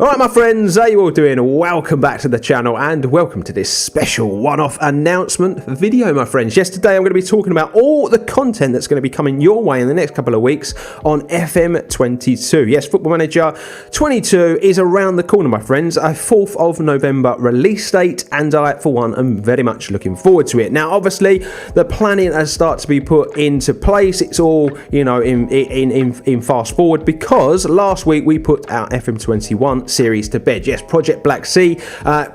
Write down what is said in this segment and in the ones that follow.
Alright my friends, how you all doing? Welcome back to the channel and welcome to this special one-off announcement video, my friends. Yes, today I'm going to be talking about all the content that's going to be coming your way in the next couple of weeks on FM22. Yes, Football Manager 22 is around the corner, my friends. A 4th of November release date, and I, for one, am very much looking forward to it. Now, obviously, the planning has started to be put into place. It's all, you know, in fast forward, because last week we put our FM21 series to bed. Yes, Project Black Sea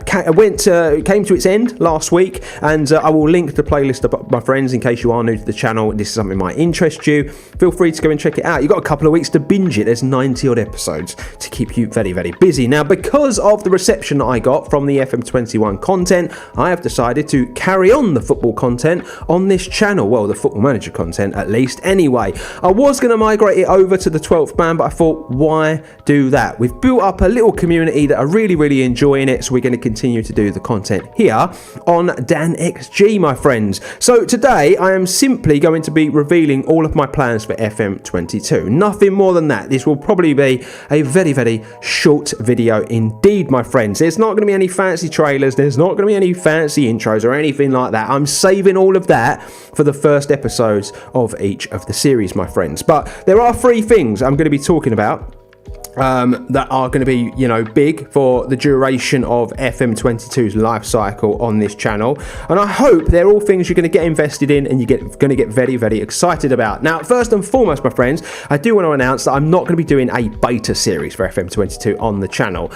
came to its end last week, and I will link the playlist up, my friends, in case you are new to the channel. This is something that might interest you. Feel free to go and check it out. You've got a couple of weeks to binge it. There's 90 odd episodes to keep you very, very busy. Now, because of the reception that I got from the FM21 content, I have decided to carry on the football content on this channel. Well, the Football Manager content, at least. Anyway, I was going to migrate it over to the 12th man, but I thought, why do that? We've built up a little community that are really enjoying it, so we're going to continue to do the content here on DanXG, my friends. So today I am simply going to be revealing all of my plans for FM22. Nothing more than that. This will probably be a very short video indeed, my friends. There's not going to be any fancy trailers, there's not going to be any fancy intros or anything like that. I'm saving all of that for the first episodes of each of the series, my friends. But there are three things I'm going to be talking about that are going to be, you know, big for the duration of FM22's life cycle on this channel, and I hope they're all things you're going to get invested in and you're going to get very excited about. Now, first and foremost, my friends, I do want to announce that I'm not going to be doing a beta series for FM22 on the channel.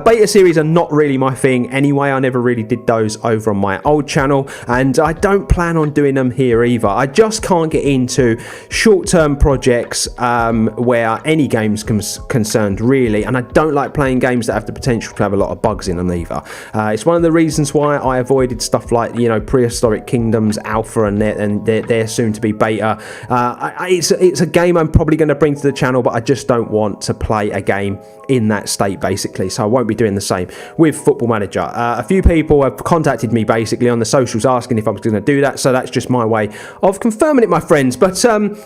Beta series are not really my thing anyway. I never really did those over on my old channel, and I don't plan on doing them here either. I just can't get into short-term projects where any game's concerned, really, and I don't like playing games that have the potential to have a lot of bugs in them either. It's one of the reasons why I avoided stuff like, you know, Prehistoric Kingdoms Alpha and they're soon to be beta. It's a game I'm probably going to bring to the channel, but I just don't want to play a game in that state, basically, so I won't be doing the same with Football Manager. A few people have contacted me basically on the socials asking if I was going to do that, so that's just my way of confirming it, my friends. But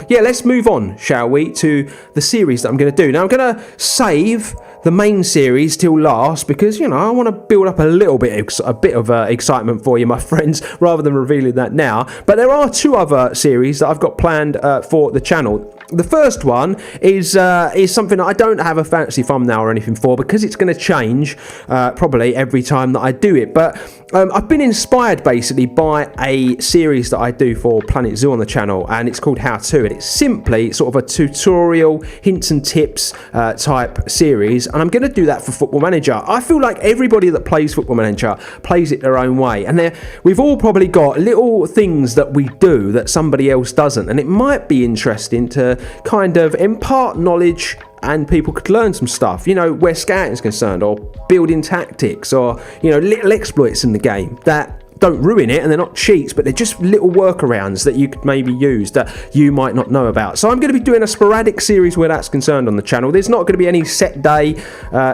yeah, let's move on, shall we, to the series that I'm going to do. Now, I'm going to save the main series till last because, you know, I want to build up a bit of excitement for you, my friends, rather than revealing that now. But there are two other series that I've got planned for the channel. The first one is something that I don't have a fancy thumbnail or anything for, because it's going to change probably every time that I do it. But I've been inspired basically by a series that I do for Planet Zoo on the channel, and it's called How To, and it's simply sort of a tutorial, hints and tips type series, and I'm going to do that for Football Manager. I feel like everybody that plays Football Manager plays it their own way, and we've all probably got little things that we do that somebody else doesn't, and it might be interesting to kind of impart knowledge and people could learn some stuff, you know, where scouting is concerned, or building tactics, or, you know, little exploits in the game that don't ruin it, and they're not cheats, but they're just little workarounds that you could maybe use that you might not know about. So I'm going to be doing a sporadic series where that's concerned on the channel. There's not going to be any set day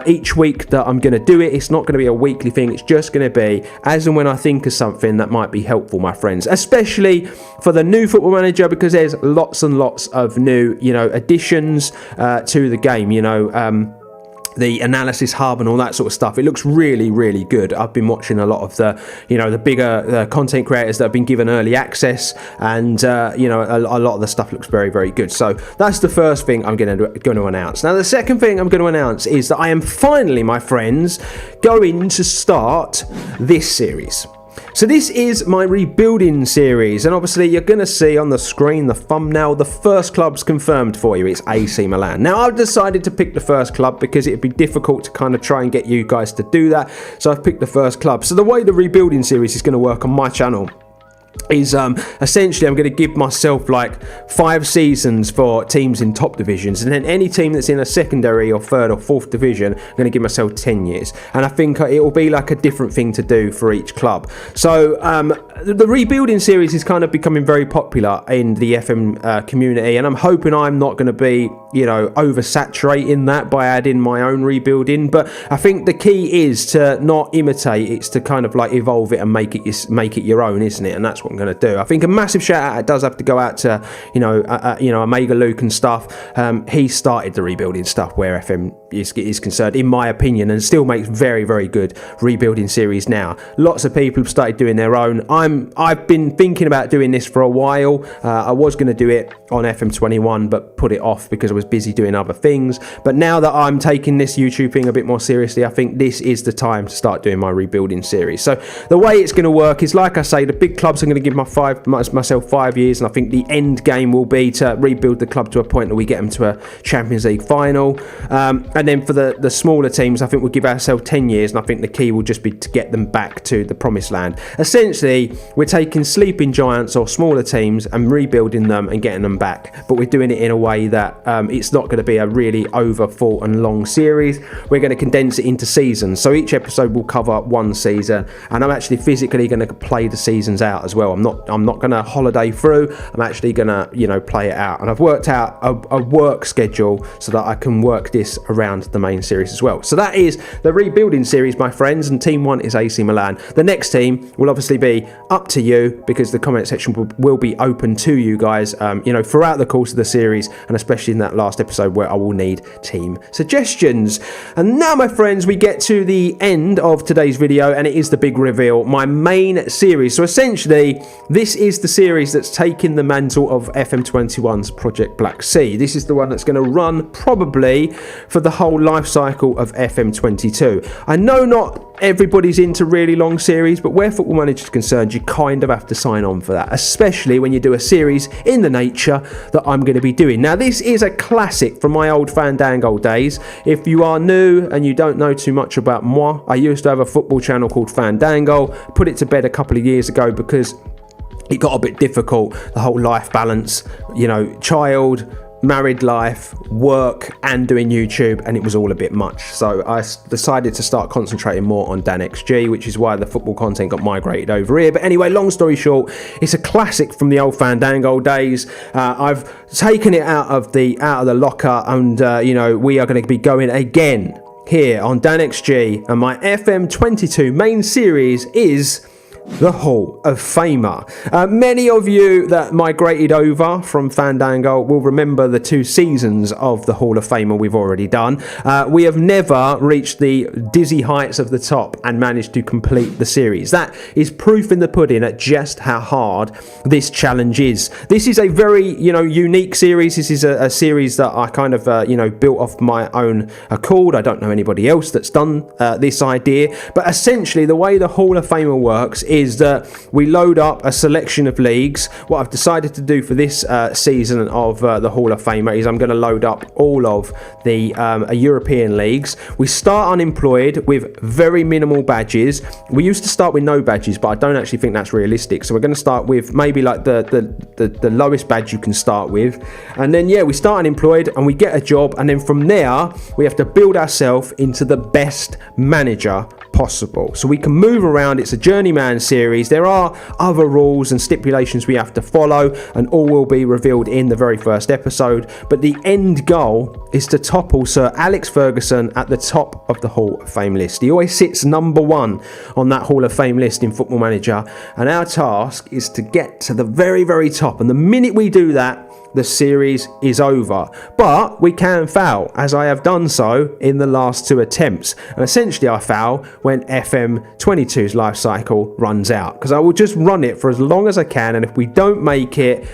each week that I'm going to do it. It's not going to be a weekly thing. It's just going to be as and when I think of something that might be helpful, my friends, especially for the new Football Manager, because there's lots and lots of new, you know, additions to the game, you know, the analysis hub and all that sort of stuff. It looks really good. I've been watching a lot of the, you know, the bigger content creators that have been given early access, and you know, a lot of the stuff looks very good. So that's the first thing I'm going to announce. Now, the second thing I'm going to announce is that I am finally, my friends, going to start this series. So this is my rebuilding series, and obviously you're going to see on the screen, the thumbnail, the first club's confirmed for you. It's AC Milan. Now, I've decided to pick the first club because it'd be difficult to kind of try and get you guys to do that, so I've picked the first club. So the way the rebuilding series is going to work on my channel is essentially I'm going to give myself like 5 seasons for teams in top divisions, and then any team that's in a secondary or third or fourth division, I'm going to give myself 10 years, and I think it will be like a different thing to do for each club. So the rebuilding series is kind of becoming very popular in the FM community, and I'm hoping I'm not going to be, you know, oversaturating that by adding my own rebuilding. But I think the key is to not imitate, it's to kind of like evolve it and make it your own, isn't it? And that's what what I'm going to do. I think a massive shout out does have to go out to, Omega Luke and stuff. He started the rebuilding stuff where FM is concerned, in my opinion, and still makes very, very good rebuilding series now. Lots of people have started doing their own. I've been thinking about doing this for a while. I was going to do it on FM21, but put it off because I was busy doing other things. But now that I'm taking this YouTube thing a bit more seriously, I think this is the time to start doing my rebuilding series. So the way it's going to work is, like I say, the big clubs are going to give myself 5 years, and I think the end game will be to rebuild the club to a point that we get them to a Champions League final. And then for the smaller teams, I think we'll give ourselves 10 years, and I think the key will just be to get them back to the promised land. Essentially, we're taking sleeping giants or smaller teams and rebuilding them and getting them back, but we're doing it in a way that it's not going to be a really overfought and long series. We're going to condense it into seasons, so each episode will cover one season, and I'm actually physically going to play the seasons out as well. I'm not going to holiday through. I'm actually going to play it out, and I've worked out a work schedule so that I can work this around the main series as well. So that is the rebuilding series, my friends, and team 1 is AC Milan. The next team will obviously be up to you, because the comment section will be open to you guys throughout the course of the series, and especially in that last episode where I will need team suggestions. And now, my friends, we get to the end of today's video, and it is the big reveal, my main series. So essentially, this is the series that's taken the mantle of FM21's Project Black Sea. This is the one that's going to run probably for the whole life cycle of FM22. I know not everybody's into really long series, but where Football Manager is concerned, you kind of have to sign on for that, especially when you do a series in the nature that I'm going to be doing. Now, this is a classic from my old Fandango days. If you are new and you don't know too much about moi, I used to have a football channel called Fandango. Put it to bed a couple of years ago because it got a bit difficult, the whole life balance, child, married life, work, and doing YouTube, and it was all a bit much. So I decided to start concentrating more on DanXG, which is why the football content got migrated over here. But anyway, long story short, it's a classic from the old Fandango days. I've taken it out of the locker, and we are going to be going again here on DanXG, and my FM22 main series is the Hall of Famer. Many of you that migrated over from Fandango will remember the 2 seasons of the Hall of Famer we've already done. We have never reached the dizzy heights of the top and managed to complete the series. That is proof in the pudding at just how hard this challenge is. This is a very, unique series. This is a series that I kind of, built off my own accord. I don't know anybody else that's done this idea, but essentially the way the Hall of Famer works is that we load up a selection of leagues. What I've decided to do for this season of the Hall of Famer is I'm going to load up all of the European leagues. We start unemployed with very minimal badges. We used to start with no badges, but I don't actually think that's realistic. So we're going to start with maybe like the lowest badge you can start with. And then, we start unemployed and we get a job. And then from there, we have to build ourselves into the best manager possible. So we can move around. It's a journeyman series. There are other rules and stipulations we have to follow, and all will be revealed in the very first episode. But the end goal is to topple Sir Alex Ferguson at the top of the Hall of Fame list. He always sits number 1 on that Hall of Fame list in Football Manager, and our task is to get to the very, very top. And the minute we do that, the series is over. But we can foul, as I have done so in the last 2 attempts. And essentially I foul when FM22's life cycle runs out, because I will just run it for as long as I can, and if we don't make it,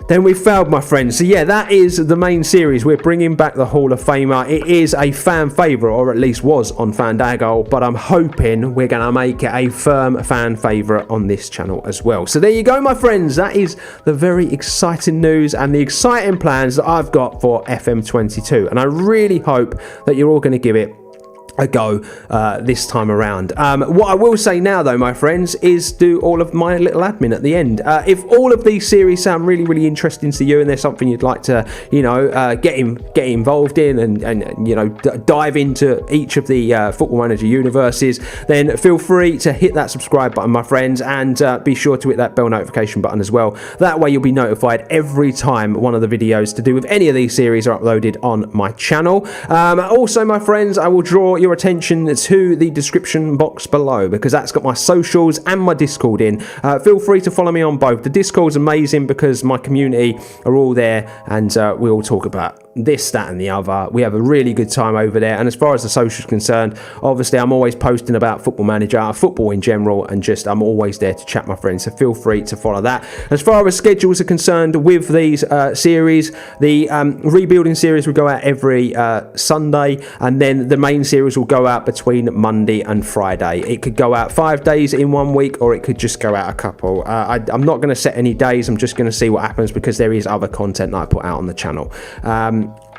then we failed, my friends. So that is the main series. We're bringing back the Hall of Famer. It is a fan favourite, or at least was on Fandango, but I'm hoping we're going to make it a firm fan favourite on this channel as well. So there you go, my friends. That is the very exciting news and the exciting plans that I've got for FM22. And I really hope that you're all going to give it a go this time around. What I will say now, though, my friends, is do all of my little admin at the end. If all of these series sound really, really interesting to you, and there's something you'd like to, get involved in, and dive into each of the Football Manager universes, then feel free to hit that subscribe button, my friends, and be sure to hit that bell notification button as well. That way you'll be notified every time one of the videos to do with any of these series are uploaded on my channel. Also, my friends, I will draw your your attention to the description box below, because that's got my socials and my Discord in. Feel free to follow me on both. The Discord's amazing because my community are all there, and we all talk about this, that and the other. We have a really good time over there. And as far as the social is concerned, obviously I'm always posting about Football Manager, football in general, and just I'm always there to chat, my friends, so feel free to follow that. As far as schedules are concerned with these series, the rebuilding series will go out every Sunday, and then the main series will go out between Monday and Friday. It could go out 5 days in 1 week, or it could just go out a couple. I'm not going to set any days. I'm just going to see what happens, because there is other content that I put out on the channel.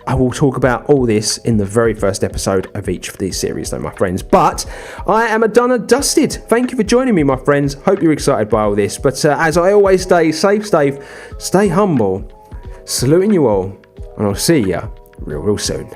I will talk about all this in the very first episode of each of these series though, my friends. But I am done and dusted. Thank you for joining me, my friends. Hope you're excited by all this. But as I always say, stay humble, saluting you all, and I'll see you real soon.